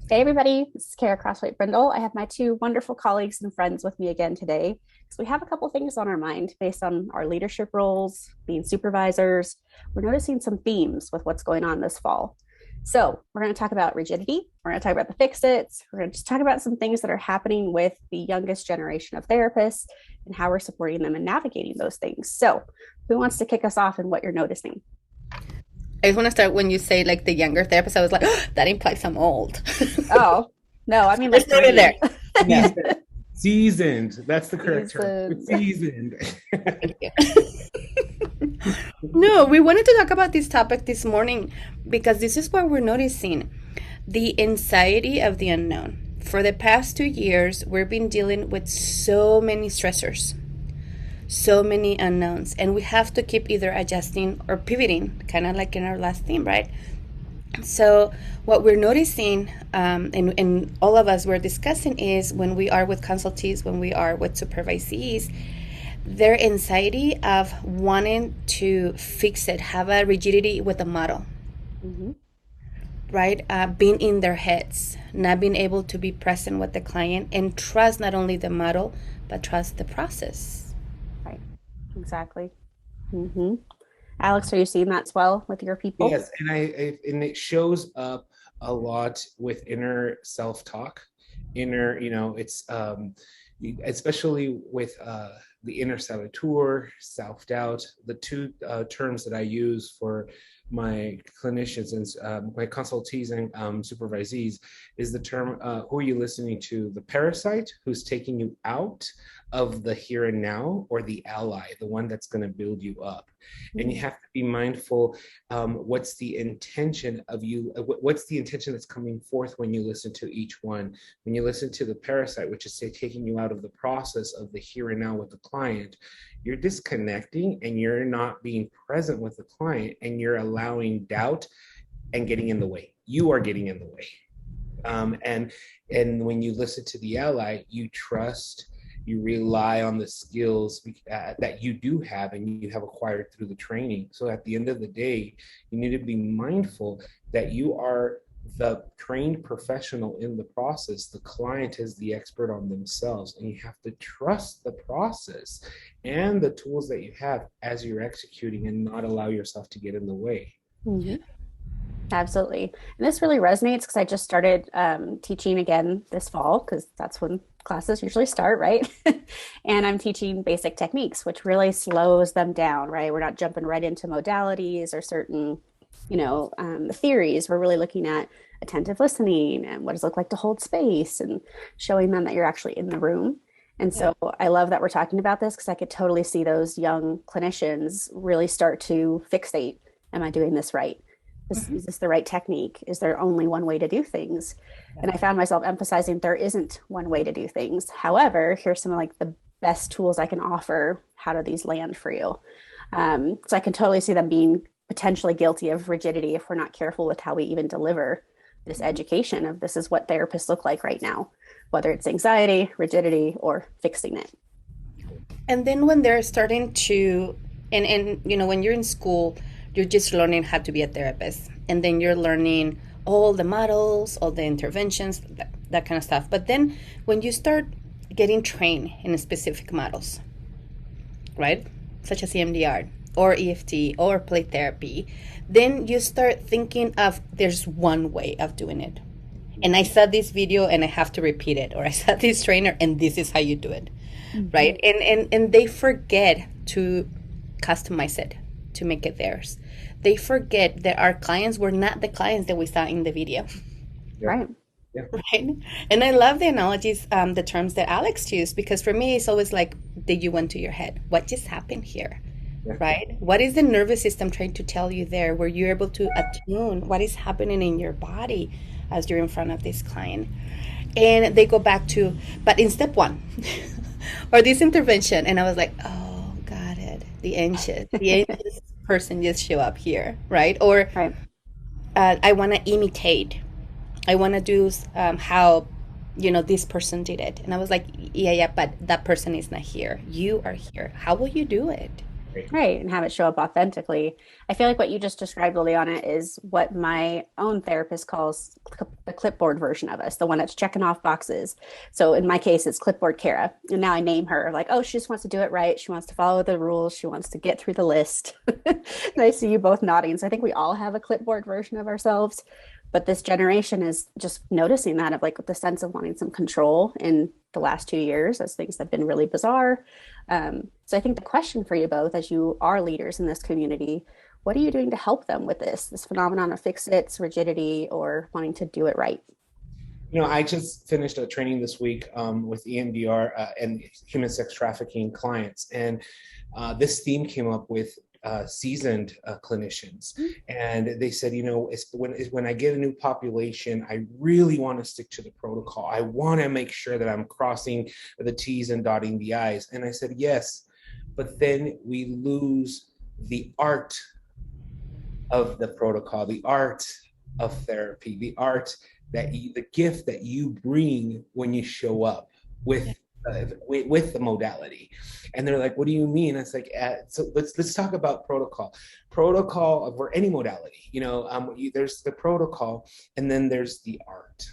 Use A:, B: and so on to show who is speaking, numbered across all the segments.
A: Hey everybody, this is Khara Crosswhite Brindle. I have my two wonderful colleagues and friends with me again today. So we have a couple things on our mind based on our leadership roles, being supervisors. We're noticing some themes with what's going on this fall. So we're going to talk about rigidity. We're going to talk about the fix-its. We're going to just talk about some things that are happening with the youngest generation of therapists and how we're supporting them and navigating those things. So who wants to kick us off in what you're noticing?
B: I just want to start when you say like the younger therapist. I was like, that implies I'm old.
A: Oh, no, I mean
B: Let's
A: like
B: start it there.
A: green.
B: Yeah.
C: Seasoned. Seasoned. That's the correct term. It's
A: Seasons.
C: seasoned.
B: Thank you. No, we wanted to talk about this topic this morning because this is what we're noticing the anxiety of the unknown. For the past 2 years, we've been dealing with so many stressors, so many unknowns, and we have to keep either adjusting or pivoting, kind of like in our last theme, right? So, what we're noticing, and all of us were discussing, is when we are with consultees, when we are with supervisees, their anxiety of wanting to fix it, have a rigidity with the model,
A: Mhm.
B: right? Being in their heads, not being able to be present with the client and trust not only the model, but trust the process.
A: Right. Exactly. hmm Alex, are you seeing that as well with your people?
C: Yes, and it shows up a lot with inner self-talk, inner, it's especially with the inner saboteur, self-doubt, the two terms that I use for my clinicians and my consultees and supervisees is the term, who are you listening to? The parasite who's taking you out of the here and now, or the ally, the one that's going to build you up. And you
A: Mhm.
C: have to be mindful, what's the intention of you, what's the intention that's coming forth when you listen to each one. When you listen to the parasite, which is say taking you out of the process of the here and now with the client, you're disconnecting and you're not being present with the client, and you're allowing doubt and getting in the way. You are getting in the way. um, and and when you listen to the ally, you trust, you rely on the skills that you do have and you have acquired through the training. So at the end of the day, you need to be mindful that you are the trained professional in the process. The client is the expert on themselves, and you have to trust the process and the tools that you have as you're executing, and not allow yourself to get in the way.
A: Mhm. Absolutely. And this really resonates because I just started teaching again this fall because that's when classes usually start, right? And I'm teaching basic techniques, which really slows them down, right? We're not jumping right into modalities or certain, theories. We're really looking at attentive listening and what does it look like to hold space and showing them that you're actually in the room. And
B: Yeah.
A: so I love that we're talking about this because I could totally see those young clinicians really start to fixate. Am I doing this right?
B: Mhm.
A: Is this the right technique? Is there only one way to do things?
B: Yeah.
A: And I found myself emphasizing there isn't one way to do things. However, here's some of like the best tools I can offer. How do these land for you? So I can totally see them being potentially guilty of rigidity if we're not careful with how we even deliver this
B: Mhm.
A: education of this is what therapists look like right now, whether it's anxiety, rigidity, or fixing it.
B: And then when they're starting to, and when you're in school, you're just learning how to be a therapist, and then you're learning all the models, all the interventions, that kind of stuff. But then when you start getting trained in specific models, right, such as EMDR or EFT or play therapy, then you start thinking of there's one way of doing it. And I saw this video and I have to repeat it, or I saw this trainer and this is how you do it,
A: Mhm.
B: right? And they forget to customize it to make it theirs. They forget that our clients were not the clients that we saw in the video.
C: Yeah.
A: Right.
C: Yeah.
B: Right. And I love the analogies, the terms that Alex used, because for me it's always like, did you went to your head, what just happened here,
C: Yeah.
B: right? What is the nervous system trying to tell you there? Were you able to attune what is happening in your body as you're in front of this client? And they go back to, but in step one, or this intervention, and I was like, oh, got it. The anxious person just show up here, right? Or
A: Right.
B: I want to imitate. I want to do how, this person did it. And I was like, yeah, but that person is not here. You are here. How will you do it?
A: Right, and have it show up authentically. I feel like what you just described, Liliana, is what my own therapist calls the clipboard version of us, the one that's checking off boxes. So in my case, it's clipboard Khara. And now I name her like, oh, she just wants to do it right. She wants to follow the rules. She wants to get through the list. And I see you both nodding. So I think we all have a clipboard version of ourselves. But this generation is just noticing that of like the sense of wanting some control in the last 2 years as things have been really bizarre. So I think the question for you both, as you are leaders in this community, what are you doing to help them with this phenomenon of fix-its, rigidity, or wanting to do it right?
C: I just finished a training this week with EMDR and human sex trafficking clients, and this theme came up with seasoned clinicians, and they said, it's when I get a new population, I really want to stick to the protocol. I want to make sure that I'm crossing the T's and dotting the I's. And I said, yes, but then we lose the art of the protocol, the art of therapy, the art the gift that you bring when you show up with the modality. And they're like, what do you mean? It's like, so let's talk about protocol for any modality. There's the protocol, and then there's the art,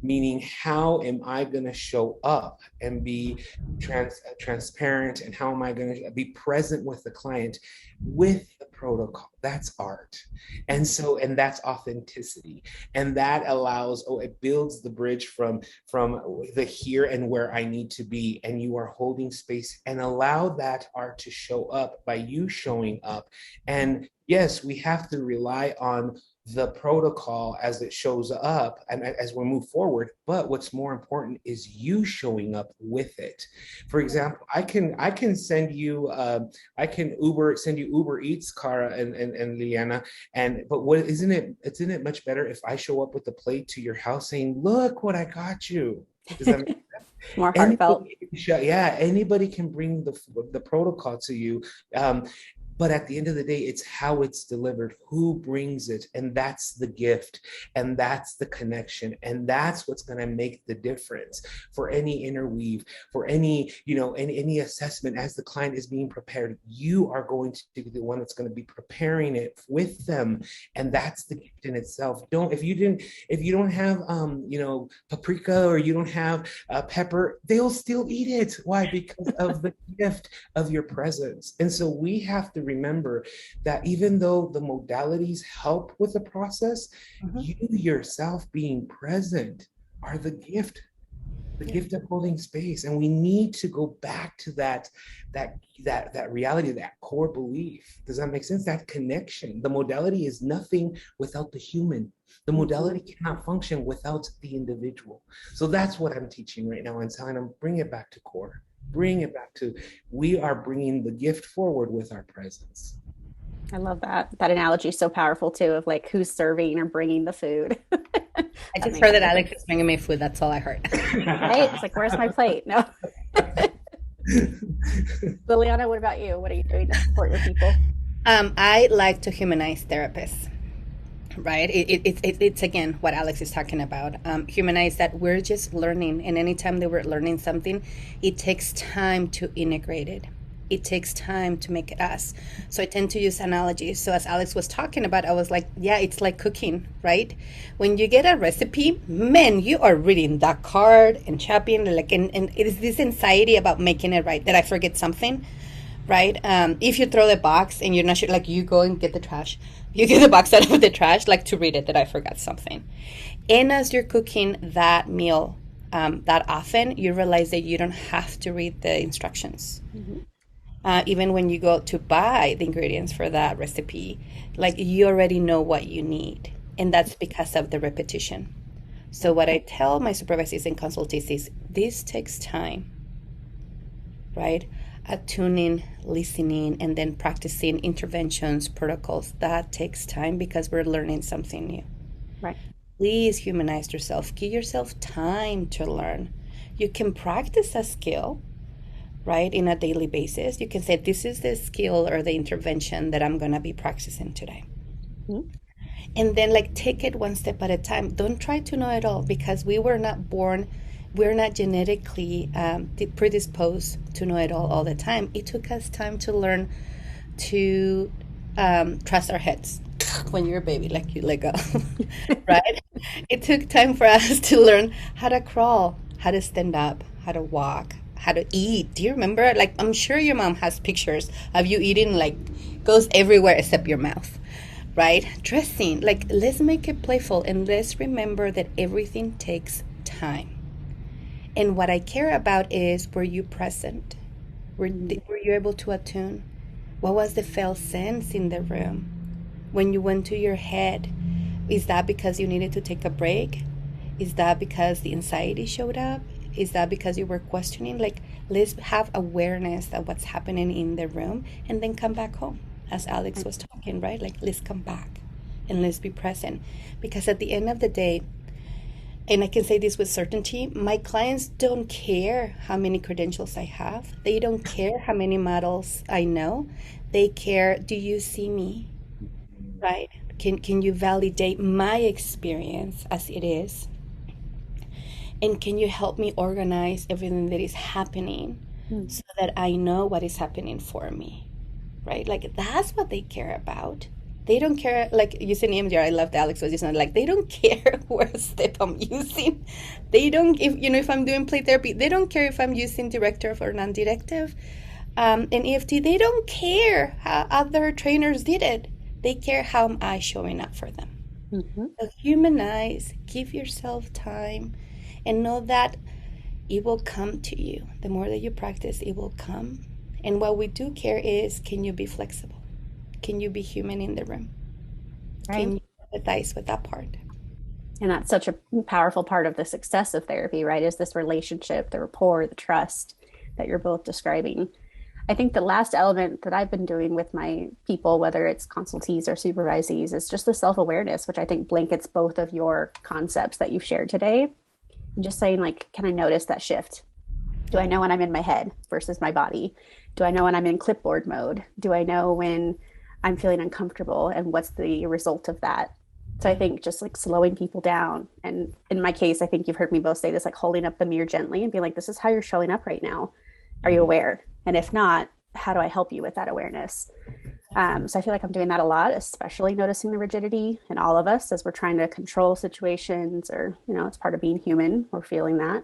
C: meaning how am I going to show up and be transparent, and how am I going to be present with the client with the protocol? That's art. And that's authenticity, and that allows, it builds the bridge from the here and where I need to be, and you are holding space, and allow that art to show up by you showing up. And yes, we have to rely on the protocol as it shows up and as we move forward, but what's more important is you showing up with it. For example, I can send you send you Uber Eats, Khara and Liliana, but isn't it much better if I show up with the plate to your house saying, look what I got you? Does that make sense?
A: More heartfelt.
C: Anybody can bring the protocol to you. But at the end of the day, it's how it's delivered, who brings it, and that's the gift, and that's the connection, and that's what's going to make the difference for any interweave, for any assessment as the client is being prepared. You are going to be the one that's going to be preparing it with them, and that's the gift in itself. If you don't have paprika, or you don't have pepper, they'll still eat it. Why? Because of the gift of your presence. And so we have to remember that even though the modalities help with the process, you yourself being present are the gift of holding space. And we need to go back to that reality, that core belief. Does that make sense? That connection. The modality is nothing without the human. The modality cannot function without the individual. So that's what I'm teaching right now, and telling them, bring it back to core. Bring it back to, we are bringing the gift forward with our presence.
A: I love that. That analogy is so powerful too, of like who's serving or bringing the food.
B: I just heard that Alex is bringing me food. That's all I heard.
A: Right? It's like, where's my plate? No. Liliana, what about you? What are you doing to support your people?
B: I like to humanize therapists. Right? It's again what Alex is talking about. Humanize that we're just learning, and anytime that we're learning something, it takes time to integrate it. It takes time to make it us. So I tend to use analogies. So as Alex was talking about, I was like, yeah, it's like cooking, right? When you get a recipe, man, you are reading that card and chopping, and it is this anxiety about making it right, that I forget something. Right? If you throw the box and you're not sure, like you go and get the trash, you get the box out of the trash, like to read it that I forgot something. And as you're cooking that meal that often, you realize that you don't have to read the instructions. Even when you go to buy the ingredients for that recipe, like you already know what you need. And that's because of the repetition. So what I tell my supervisors and consultees is this takes time, right? Attuning, listening, and then practicing interventions, protocols. That takes time because we're learning something new.
A: Right.
B: Please humanize yourself. Give yourself time to learn. You can practice a skill, right, in a daily basis. You can say, this is the skill or the intervention that I'm going to be practicing today. And then take it one step at a time. Don't try to know it all, because we're not genetically predisposed to know it all the time. It took us time to learn to trust our heads when you're a baby, like you let go, right? It took time for us to learn how to crawl, how to stand up, how to walk, how to eat. Do you remember? Like, I'm sure your mom has pictures of you eating, like, goes everywhere except your mouth, right? Dressing, like, let's make it playful and let's remember that everything takes time. And what I care about is, were you present? Were you able to attune? What was the felt sense in the room? When you went to your head, is that because you needed to take a break? Is that because the anxiety showed up? Is that because you were questioning? Like, let's have awareness of what's happening in the room and then come back home, as Alex was talking, right? Like, let's come back and let's be present. Because at the end of the day, and I can say this with certainty, my clients don't care how many credentials I have. They don't care how many models I know. They care, do you see me? Right? Can you validate my experience as it is? And can you help me organize everything that is happening so that I know what is happening for me? Right? Like, that's what they care about. They don't care, like using EMDR, I loved Alex was using, like, they don't care what step I'm using. They don't, if I'm doing play therapy, they don't care if I'm using directive or non-directive. In EFT, they don't care how other trainers did it. They care how am I showing up for them. So humanize, give yourself time, and know that it will come to you. The more that you practice, it will come. And what we do care is, can you be flexible? Can you be human in the room?
A: Right.
B: Can you empathize with that part?
A: And that's such a powerful part of the success of therapy, right? Is this relationship, the rapport, the trust that you're both describing. I think the last element that I've been doing with my people, whether it's consultees or supervisees, is just the self-awareness, which I think blankets both of your concepts that you've shared today. And just saying, like, can I notice that shift? Do I know when I'm in my head versus my body? Do I know when I'm in clipboard mode? Do I know when I'm feeling uncomfortable and what's the result of that? So I think just like slowing people down. And in my case, I think you've heard me both say this, like holding up the mirror gently and being like, this is how you're showing up right now. Are you aware? And if not, how do I help you with that awareness? So I feel like I'm doing that a lot, especially noticing the rigidity in all of us as we're trying to control situations, or, it's part of being human. We're feeling that.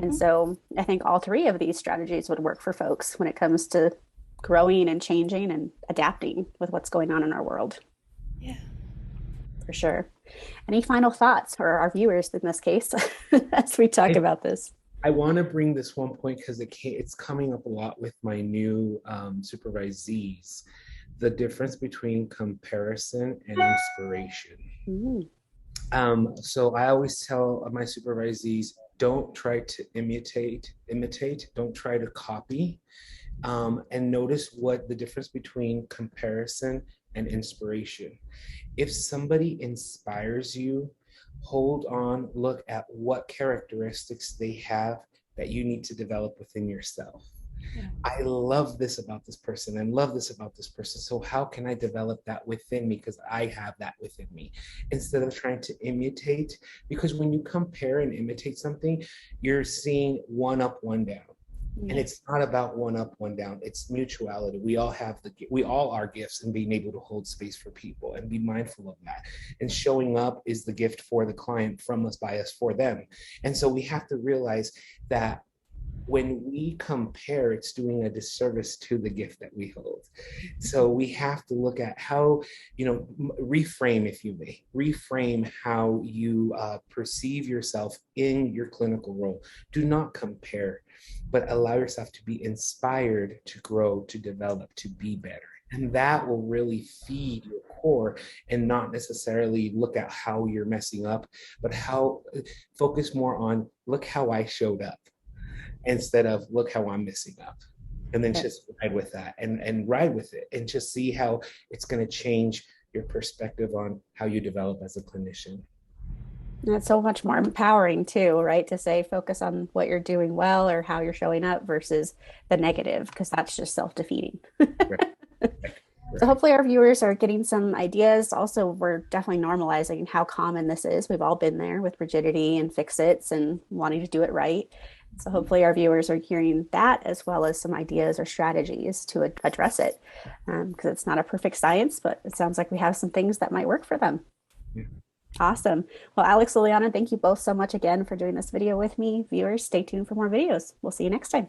A: And so I think all three of these strategies would work for folks when it comes to growing and changing and adapting with what's going on in our world.
B: Yeah.
A: For sure. Any final thoughts for our viewers in this case as we talk about this?
C: I want to bring this one point because it's coming up a lot with my new supervisees. The difference between comparison and inspiration. So I always tell my supervisees, don't try to imitate, don't try to copy, and notice what the difference between comparison and inspiration. If somebody inspires you, hold on, look at what characteristics they have that you need to develop within yourself. I love this about this person and love this about this person. So how can I develop that within me? Because I have that within me, instead of trying to imitate. Because when you compare and imitate something, you're seeing one up, one down. And it's not about one up, one down. It's mutuality. We all are gifts, and being able to hold space for people and be mindful of that. And showing up is the gift for the client, from us, by us, for them. And so we have to realize that when we compare, it's doing a disservice to the gift that we hold. So we have to look at how, reframe, if you may, reframe how you perceive yourself in your clinical role. Do not compare, but allow yourself to be inspired to grow, to develop, to be better. And that will really feed your core, and not necessarily look at how you're messing up, but focus more on, look how I showed up, instead of look how I'm messing up. And then just ride with that and ride with it, and just see how it's going to change your perspective on how you develop as a clinician.
A: That's so much more empowering too, right? To say focus on what you're doing well or how you're showing up versus the negative, because that's just self-defeating.
C: Right.
A: So hopefully our viewers are getting some ideas. Also, we're definitely normalizing how common this is. We've all been there with rigidity and fix-its and wanting to do it right. So hopefully our viewers are hearing that as well as some ideas or strategies to address it, because it's not a perfect science, but it sounds like we have some things that might work for them.
C: Yeah.
A: Awesome. Well, Alex, Liliana, thank you both so much again for doing this video with me. Viewers, stay tuned for more videos. We'll see you next time.